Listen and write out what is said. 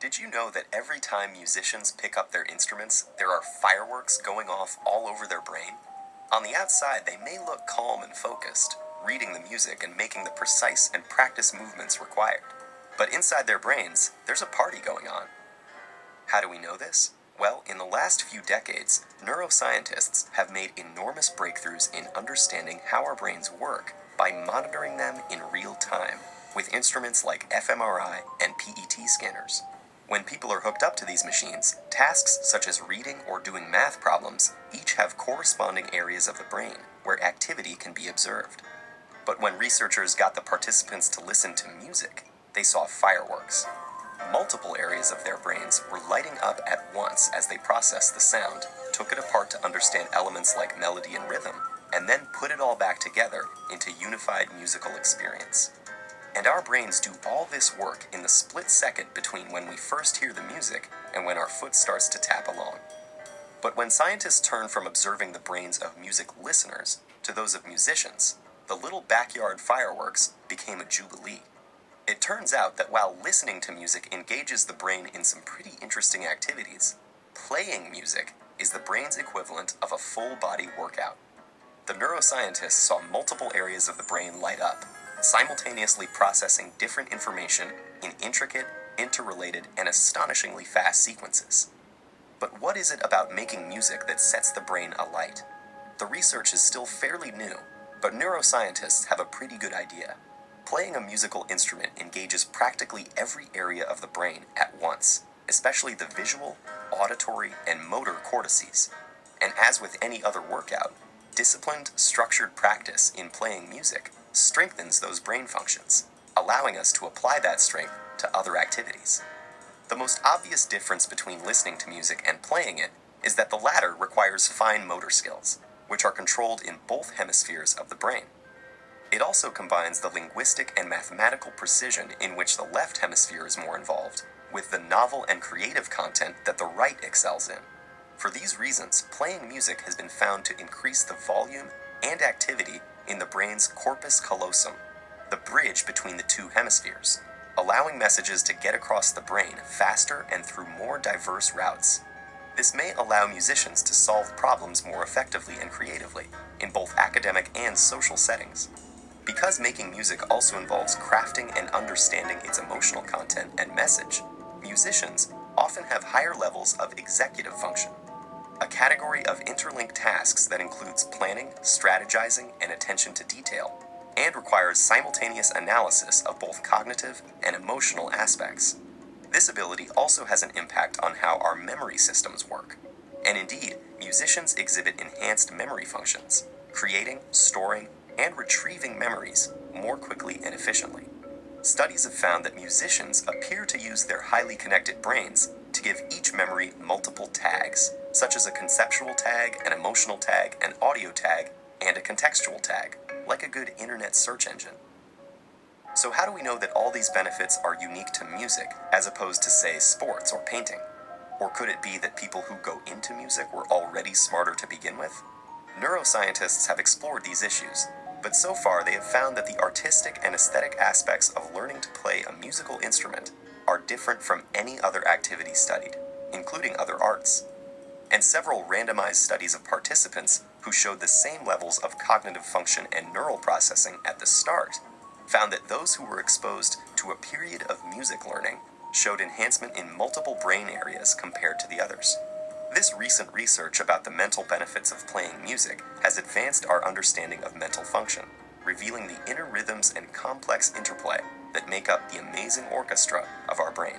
Did you know that every time musicians pick up their instruments, there are fireworks going off all over their brain? On the outside, they may look calm and focused, reading the music and making the precise and practiced movements required. But inside their brains, there's a party going on. How do we know this? Well, in the last few decades, neuroscientists have made enormous breakthroughs in understanding how our brains work by monitoring them in real time with instruments like fMRI and PET scanners. When people are hooked up to these machines, tasks such as reading or doing math problems each have corresponding areas of the brain where activity can be observed. But when researchers got the participants to listen to music, they saw fireworks. Multiple areas of their brains were lighting up at once as they processed the sound, took it apart to understand elements like melody and rhythm, and then put it all back together into unified musical experience. And our brains do all this work in the split second between when we first hear the music and when our foot starts to tap along. But when scientists turn from observing the brains of music listeners to those of musicians, the little backyard fireworks became a jubilee. It turns out that while listening to music engages the brain in some pretty interesting activities, playing music is the brain's equivalent of a full-body workout. The neuroscientists saw multiple areas of the brain light up, simultaneously processing different information in intricate, interrelated, and astonishingly fast sequences. But what is it about making music that sets the brain alight? The research is still fairly new, but neuroscientists have a pretty good idea. Playing a musical instrument engages practically every area of the brain at once, especially the visual, auditory, and motor cortices. And as with any other workout, disciplined, structured practice in playing music strengthens those brain functions, allowing us to apply that strength to other activities. The most obvious difference between listening to music and playing it is that the latter requires fine motor skills, which are controlled in both hemispheres of the brain. It also combines the linguistic and mathematical precision in which the left hemisphere is more involved, with the novel and creative content that the right excels in. For these reasons, playing music has been found to increase the volume and activity in the brain's corpus callosum, the bridge between the two hemispheres, allowing messages to get across the brain faster and through more diverse routes. This may allow musicians to solve problems more effectively and creatively in both academic and social settings. Because making music also involves crafting and understanding its emotional content and message, musicians often have higher levels of executive function, a category of interlinked tasks that includes planning, strategizing, and attention to detail, and requires simultaneous analysis of both cognitive and emotional aspects. This ability also has an impact on how our memory systems work. And indeed, musicians exhibit enhanced memory functions, creating, storing, and retrieving memories more quickly and efficiently. Studies have found that musicians appear to use their highly connected brains to give each memory multiple tags, such as a conceptual tag, an emotional tag, an audio tag, and a contextual tag, like a good internet search engine. So how do we know that all these benefits are unique to music, as opposed to, say, sports or painting? Or could it be that people who go into music were already smarter to begin with? Neuroscientists have explored these issues, but so far they have found that the artistic and aesthetic aspects of learning to play a musical instrument are different from any other activity studied, including other arts. And several randomized studies of participants who showed the same levels of cognitive function and neural processing at the start found that those who were exposed to a period of music learning showed enhancement in multiple brain areas compared to the others. This recent research about the mental benefits of playing music has advanced our understanding of mental function, revealing the inner rhythms and complex interplay that make up the amazing orchestra of our brain.